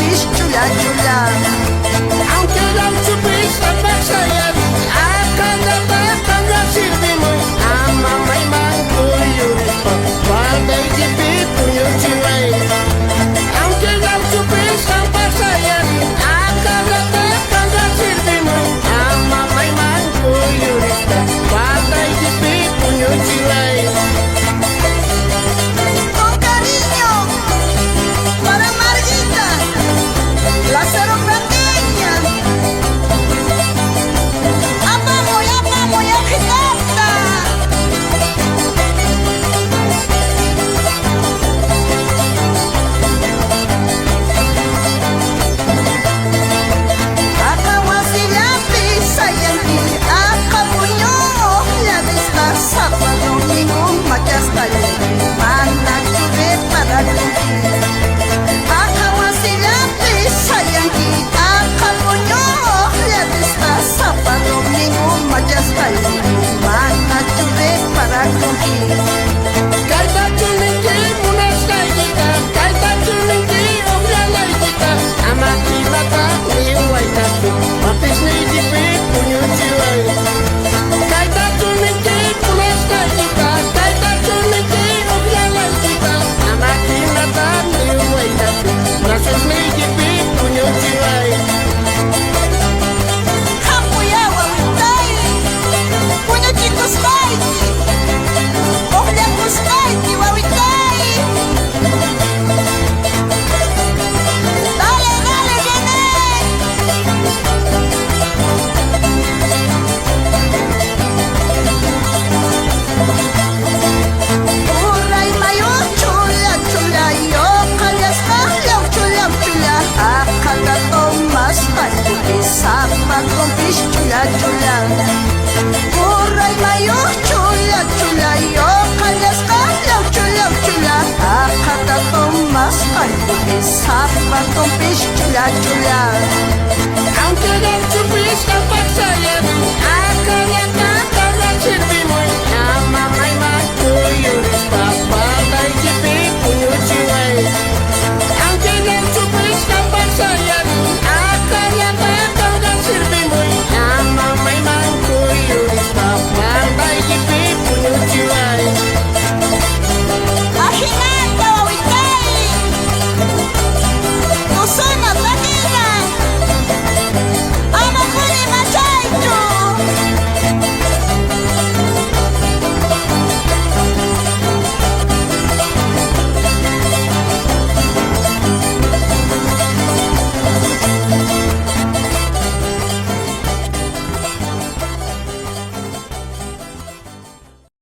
compis chula. Aunque la chupista pasayan, akan datang gasir bimoy, ama may mangkuyo pa, bagay gipit puyo chiway. Aunque la chupista pasayan, akan datang gasir bimoy, ama may mangkuyo pa, bagay gipit puyo chiway. Con cariño para Marguita, Lázaro Prateña. Amamos y agitata. Akawasilapi sayangki, akapunyo la vista sábado domingo machastale, mana chuve para cumplir. Akawasilapi sayangki, akapunyo la vista sábado domingo machastale, mana chuve para cumplir. Kaita chulingki munas kaita, kaita chulingki oglalay kita, ama kilata iway tato, mapis ni jipit punyo chiway. Kaita chulingki munas kaita, kaita chulingki oglalay kita, ama kilata iway tato, mapis ni jipit punyo chiway. Hapuyawa utay, punya chicos tay, ohля pustay, kiwawitay. Dale, René. Uray mayo chula, yo kalas kahlaw chula. Akagato mas pati sapa compis chula. Uray mayo chula, yo kalas kahlaw chula. Akagato mas pati sapa compis chula. Aunque la chupista pasayan, akan datang